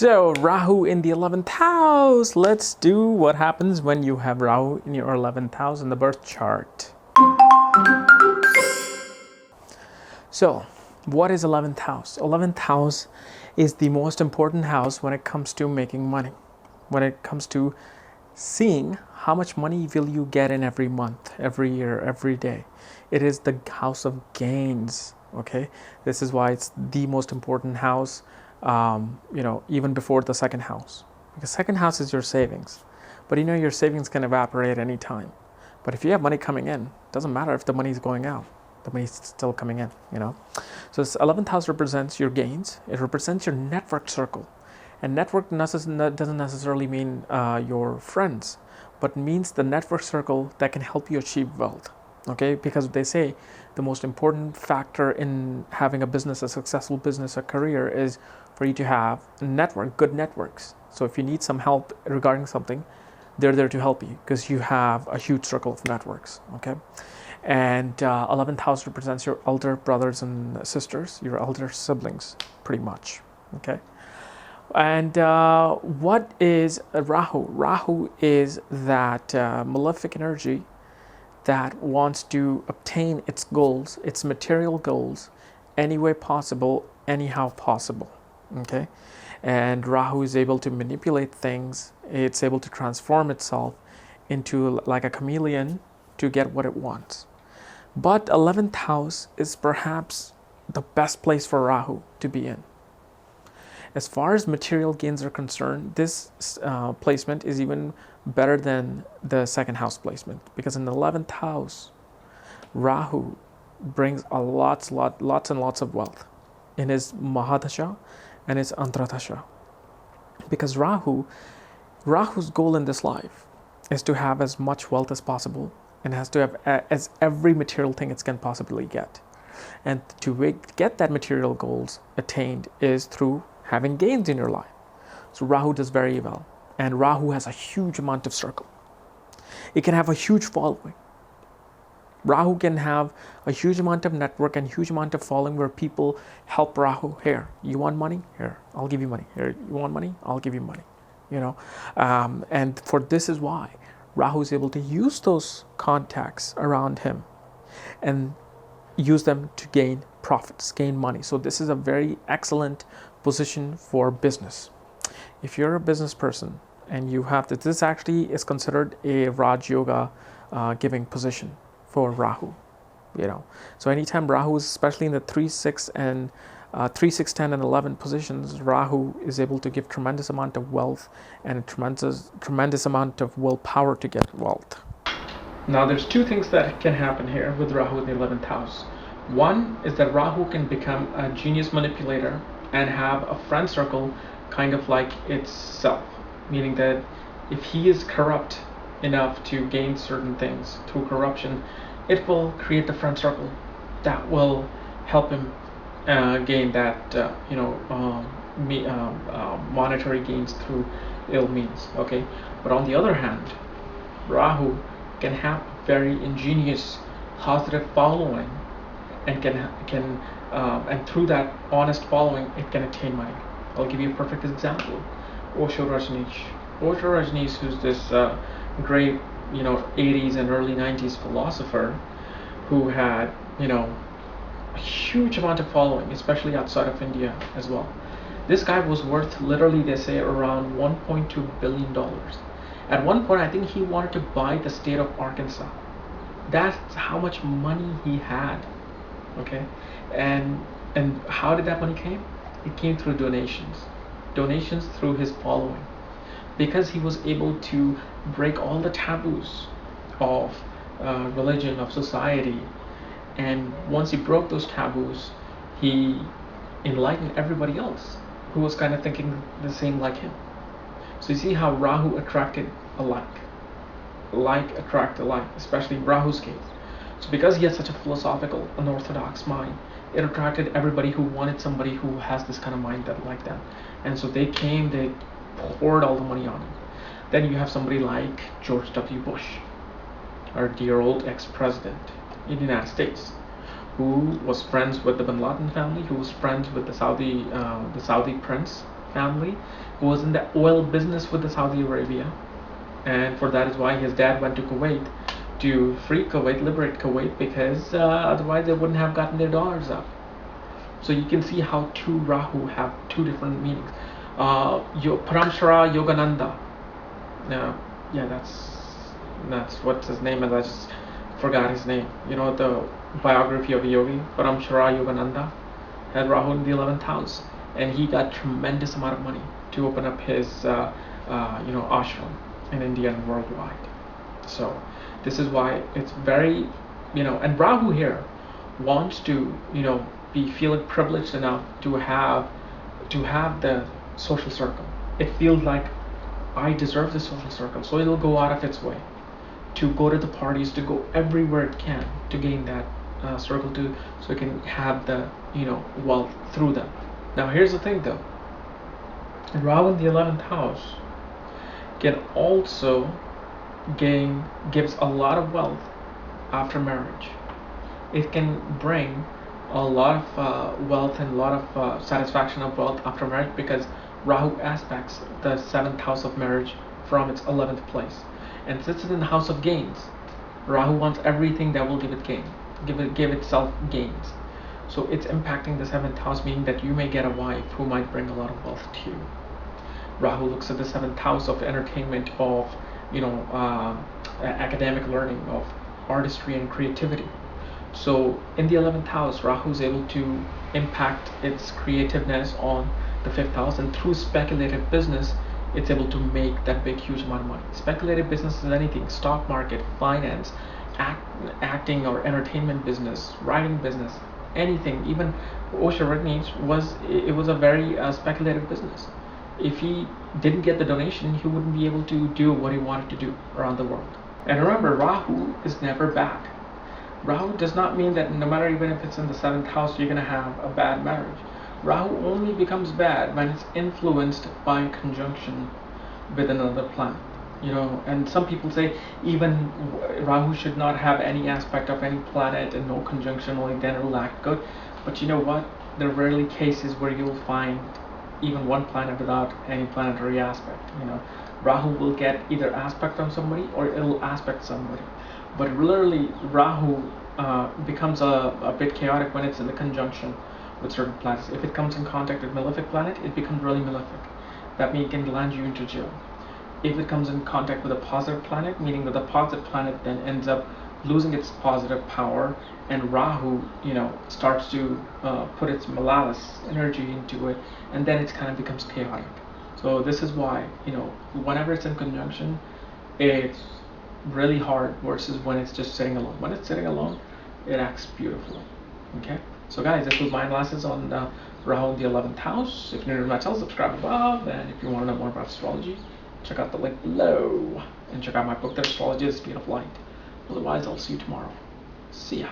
So, Rahu in the 11th house. Let's do what happens when you have Rahu in your 11th house in the birth chart. So, what is 11th house? 11th house is the most important house when it comes to making money. When it comes to seeing how much money will you get in every month, every year, every day. It is the house of gains. Okay, this is why it's the most important house. Even before the second house, because second house is your savings, but your savings can evaporate anytime. But if you have money coming in, it doesn't matter if the money is going out, the money is still coming in. So this 11th house represents your gains. It represents your network circle, and network doesn't necessarily mean your friends, but means the network circle that can help you achieve wealth. Okay, because they say the most important factor in having a business, a successful business, a career, is for you to have a network, good networks. So if you need some help regarding something, they're there to help you because you have a huge circle of networks. Okay, and 11th house represents your elder brothers and sisters, your elder siblings, pretty much. Okay, and what is Rahu? Rahu is that malefic energy that wants to obtain its goals, its material goals, any way possible, anyhow possible. Okay, and Rahu is able to manipulate things. It's able to transform itself into like a chameleon to get what it wants. But 11th house is perhaps the best place for Rahu to be in. As far as material gains are concerned, this placement is even better than the second house placement, because in the 11th house, Rahu brings lots and lots of wealth in his Mahadasha and his Antradasha. Because Rahu's goal in this life is to have as much wealth as possible and has to have as every material thing it can possibly get. And to get that material goals attained is through having gains in your life. So Rahu does very well. And Rahu has a huge amount of circle. It can have a huge following. Rahu can have a huge amount of network and huge amount of following where people help Rahu. Here, you want money? Here, I'll give you money. Here, you want money? I'll give you money. And for this is why Rahu is able to use those contacts around him and use them to gain profits, gain money. So this is a very excellent position for business. If you're a business person and you have this actually is considered a Raj Yoga giving position for Rahu. So anytime Rahu is, especially in the 3, 6, and 3, 6, 10, and 11 positions, Rahu is able to give tremendous amount of wealth and a tremendous amount of willpower to get wealth. Now there's two things that can happen here with Rahu in the 11th house. One is that Rahu can become a genius manipulator and have a friend circle kind of like itself, meaning that if he is corrupt enough to gain certain things through corruption, it will create the friend circle that will help him gain that monetary gains through ill means. Okay, but on the other hand, Rahu can have very ingenious, positive following, and and through that honest following, it can attain money. I'll give you a perfect example. Osho Rajneesh, who's this great, 80s and early 90s philosopher who had, a huge amount of following, especially outside of India as well. This guy was worth literally, they say, around $1.2 billion. At one point, I think he wanted to buy the state of Arkansas. That's how much money he had. Okay, and how did that money came? It came through donations through his following, because he was able to break all the taboos of religion, of society, and once he broke those taboos, he enlightened everybody else who was kind of thinking the same like him. So you see how Rahu attracted alike. Like attract alike, especially in Rahu's case. So because he had such a philosophical, unorthodox mind, it attracted everybody who wanted somebody who has this kind of mind that like them. And so they poured all the money on him. Then you have somebody like George W. Bush, our dear old ex-president in the United States, who was friends with the Bin Laden family, who was friends with the Saudi prince, family who was in the oil business with the Saudi Arabia, and for that is why his dad went to Kuwait to free Kuwait, liberate Kuwait, because otherwise they wouldn't have gotten their dollars up. So you can see how two Rahu have two different meanings. Paramshara Yogananda. Yeah, that's what his name is. I just forgot his name. You know, the biography of a yogi, Paramshara Yogananda, had Rahu in the 11th house, and he got tremendous amount of money to open up his ashram in India and worldwide. So this is why it's very, and Rahu here wants to, be feeling privileged enough to have the social circle. It feels like I deserve the social circle, so it'll go out of its way to go to the parties, to go everywhere it can to gain that circle, so it can have the wealth through them. Now here's the thing though, Rahu in the 11th house can also gives a lot of wealth after marriage. It can bring a lot of wealth and a lot of satisfaction of wealth after marriage, because Rahu aspects the 7th house of marriage from its 11th place, and since it's in the house of gains, Rahu wants everything that will give it gain, give itself gains. So it's impacting the 7th house, meaning that you may get a wife who might bring a lot of wealth to you. Rahu looks at the 7th house of entertainment, of academic learning, of artistry and creativity. So in the 11th house, Rahu is able to impact its creativeness on the 5th house, and through speculative business, it's able to make that big, huge amount of money. Speculative business is anything: stock market, finance, acting or entertainment business, writing business, anything. Even Osho was a very speculative business. If he didn't get the donation, he wouldn't be able to do what he wanted to do around the world. And remember, Rahu is never bad. Rahu does not mean that no matter, even if it's in the 7th house, you're going to have a bad marriage. Rahu only becomes bad when it's influenced by conjunction with another planet. And some people say even Rahu should not have any aspect of any planet and no conjunction, only then it will act good. But you know what? There are rarely cases where you'll find even one planet without any planetary aspect. Rahu will get either aspect on somebody or it'll aspect somebody. But rarely Rahu becomes a bit chaotic when it's in the conjunction with certain planets. If it comes in contact with malefic planet, it becomes really malefic. That means it can land you into jail. If it comes in contact with a positive planet, meaning that the positive planet then ends up losing its positive power, and Rahu, starts to put its malice energy into it, and then it kind of becomes chaotic. So this is why, whenever it's in conjunction, it's really hard versus when it's just sitting alone. When it's sitting alone, it acts beautifully. Okay? So guys, this was my analysis on Rahu in the 11th house. If you're new to my channel, subscribe above, and if you want to know more about astrology, check out the link below, and check out my book, The Astrology is the Speed of Light. Otherwise, I'll see you tomorrow. See ya.